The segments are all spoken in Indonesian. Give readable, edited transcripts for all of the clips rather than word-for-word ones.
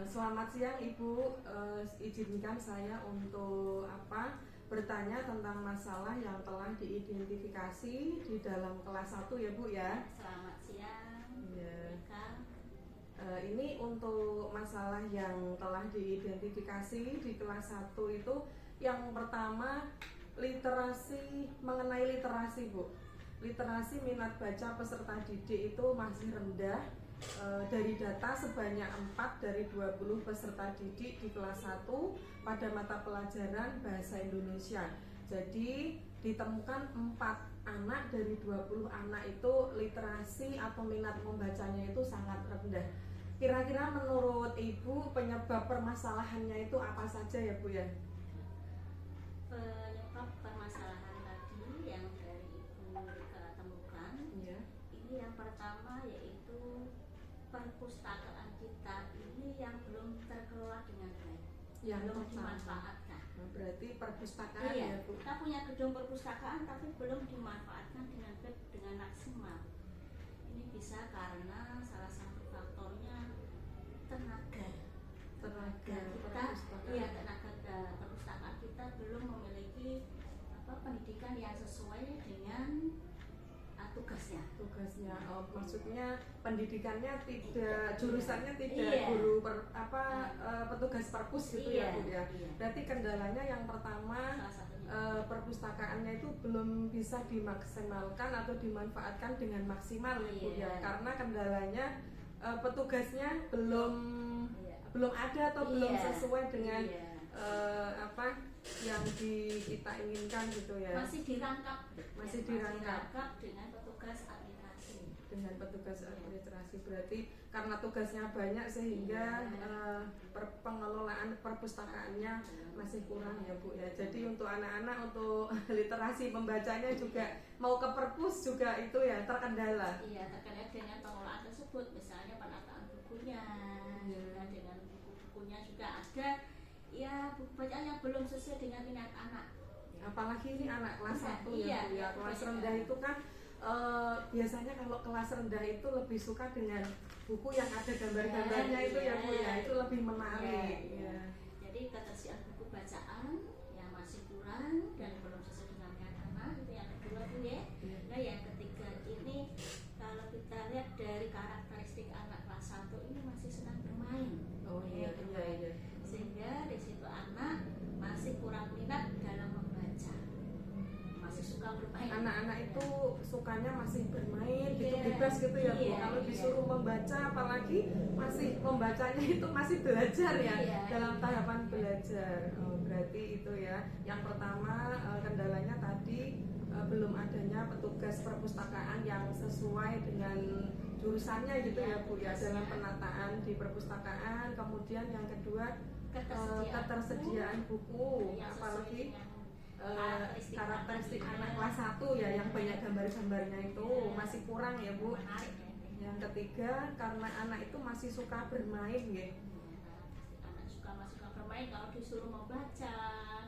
Selamat siang Ibu. Izinkan saya untuk bertanya tentang masalah yang telah diidentifikasi di dalam kelas 1 ya Bu ya. Selamat siang. Ya. Kak. Ini untuk masalah yang telah diidentifikasi di kelas 1 itu yang pertama mengenai literasi Bu. Literasi minat baca peserta didik itu masih rendah. Dari data sebanyak 4 dari 20 peserta didik di kelas 1 pada mata pelajaran bahasa Indonesia. Jadi ditemukan 4 anak dari 20 anak itu literasi atau minat membacanya itu sangat rendah. Kira-kira menurut Ibu penyebab permasalahannya itu apa saja ya Bu ya? Penyebab permasalahan tadi yang dari Ibu Rika temukan, Ya. ini yang pertama yaitu perpustakaan kita ini yang belum terkelola dengan baik, Yang belum pertama. dimanfaatkan. Berarti perpustakaan Iya, ya Bu. kita punya gedung perpustakaan tapi belum dimanfaatkan dengan baik, dengan maksimal. Ini bisa karena salah satu faktornya tenaga kita, perpustakaan. tenaga perpustakaan kita belum memiliki pendidikan yang sesuai dengan tugasnya. Maksudnya pendidikannya tidak, jurusannya tidak Iya. guru petugas perpus gitu Iya, ya Bu ya. iya. Berarti kendalanya yang pertama Salah satunya. perpustakaannya itu belum bisa dimaksimalkan atau dimanfaatkan dengan maksimal ya Bu ya. Iya. Karena kendalanya petugasnya Iya. belum ada atau belum Iya. sesuai dengan Iya. yang kita inginkan gitu ya. Masih dirangkap dengan petugas administrasi. Dengan petugas administrasi, berarti karena tugasnya banyak sehingga pengelolaan perpustakaannya masih kurang ya Bu ya. Jadi untuk anak-anak untuk literasi pembacanya juga mau ke perpus juga itu ya terkendala. Iya, terkait dengan pengelolaan tersebut, misalnya penataan bukunya, juga dengan buku-bukunya juga ada ya buku bacaan yang belum sesuai dengan minat anak. Apalagi ini anak kelas 1 Iya, ya Bu ya. Kelas rendah itu kan biasanya kalau kelas rendah itu lebih suka dengan buku yang ada gambar-gambarnya itu ya Bu ya. Itu lebih menarik. Ya. Jadi ketersediaan buku bacaan yang masih kurang dan belum sesuai dengan minat anak, itu yang kedua Bu ya. Nah yang ketiga ini kalau kita lihat dari karakteristik anak kelas 1 ini masih senang bermain. Iya. Sehingga di situ anak masih kurang minat dalam membaca, masih suka bermain. Anak-anak itu sukanya masih bermain gitu, Iya. bebas gitu ya Bu. Iya, Kalau iya. disuruh membaca, apalagi masih membacanya itu masih belajar ya, Iya, dalam iya. tahapan belajar. Berarti itu ya. Yang pertama kendalanya tadi belum adanya petugas perpustakaan yang sesuai dengan jurusannya gitu ya Bu ya, dalam penataan di perpustakaan. Kemudian yang kedua ketersediaan buku, yang apalagi sesuai dengan karakteristik anak kelas 1 ya yang banyak gambar-gambarnya itu masih kurang ya Bu. Menarik ya. Yang ketiga karena anak itu masih suka bermain ya. Anak masih suka bermain, kalau disuruh membaca,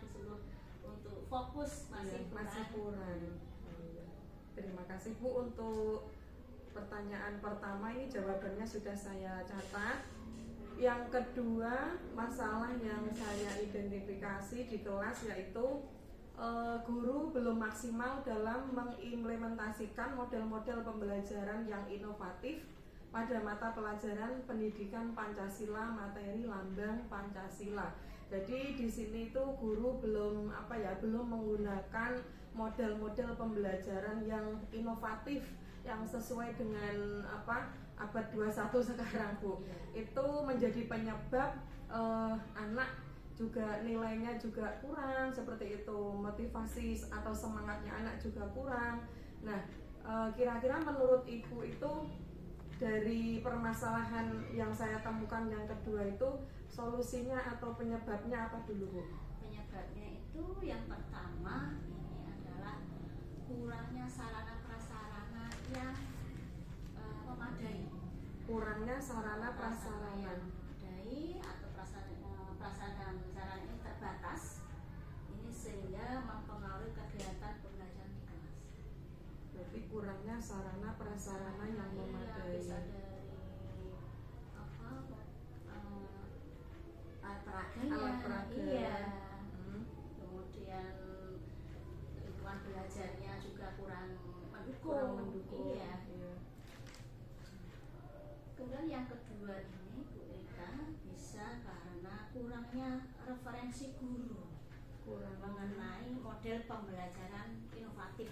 disuruh untuk fokus masih kurang. Terima kasih Bu untuk pertanyaan pertama, ini jawabannya sudah saya catat. Yang kedua, masalah yang saya identifikasi di kelas yaitu guru belum maksimal dalam mengimplementasikan model-model pembelajaran yang inovatif pada mata pelajaran pendidikan Pancasila, materi lambang Pancasila. Jadi di sini itu guru belum menggunakan model-model pembelajaran yang inovatif yang sesuai dengan abad 21 sekarang Bu. Itu menjadi penyebab anak juga nilainya juga kurang seperti itu, motivasi atau semangatnya anak juga kurang. Nah, kira-kira menurut Ibu itu dari permasalahan yang saya temukan yang kedua itu solusinya atau penyebabnya apa dulu Bu? Penyebabnya itu yang pertama ini adalah kurangnya sarana prasarana yang memadai. Kurangnya sarana prasarana yang memadai atau prasarana ini terbatas. Ini sehingga mempengaruhi kegiatan pembelajaran di kelas. Berarti kurangnya sarana prasarana yang memadai. Bisa dari peraganya, alat peraga. iya. Hmm. Kemudian lingkungan belajarnya juga kurang Kurang mendukung. mendukung. Iya. Iya. Kemudian yang kedua ini Bu Rita bisa karena kurangnya referensi guru Kurang mengenai model pembelajaran inovatif.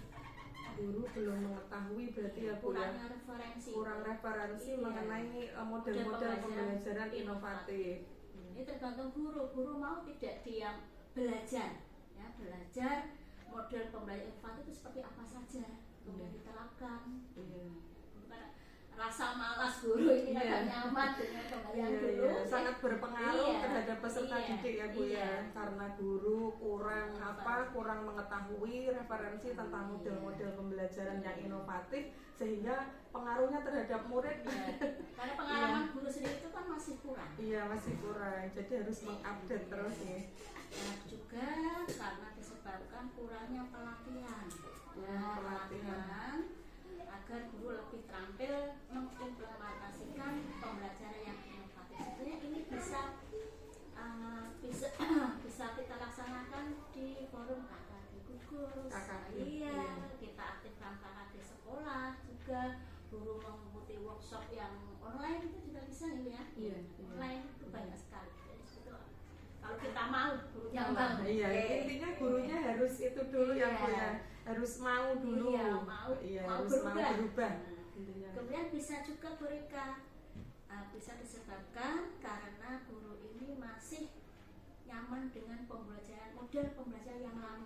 guru belum mengetahui berarti ya Bu ya. Kurangnya referensi. Kurang referensi Iya. mengenai model-model Model pembelajaran inovatif. Ini tergantung guru. Guru mau tidak diam belajar, ya belajar model pembelajaran inovatif itu seperti apa saja, kemudian diterapkan. Iya. Bukan rasa malas guru ini Iya. agak nyaman dengan pembelajaran Iya, guru. iya. Sangat berpengaruh Iya. terhadap peserta Iya. didik ya Bu Iya. ya, karena guru kurang Inovatif. kurang mengetahui referensi tentang Iya. model-model pembelajaran yang inovatif sehingga pengaruhnya terhadap murid Iya. Karena pengalaman guru sendiri itu kan masih kurang. iya masih kurang, jadi harus mengupdate terus ya. Dan juga karena disebabkan kurangnya pelatihan. Ya, pelatihan agar guru lebih terampil mengimplementasikan pembelajaran yang inovatif. Sebenarnya ini bisa bisa kita laksanakan di forum KKD gugus. KKD, Iya, iya. kita aktifkan KKD sekolah juga. Guru mengikuti workshop yang online itu juga bisa ya. Iya, Online itu banyak sekali. Jadi itu kalau kita mau gurunya Iya, mau. iya, intinya gurunya harus itu dulu ya Bu Iya. ya, harus mau dulu. Iya, mau harus mau berubah. Nah, Intinya. kemudian bisa juga mereka bisa disebabkan karena guru ini masih nyaman dengan pembelajaran model pembelajaran yang lama.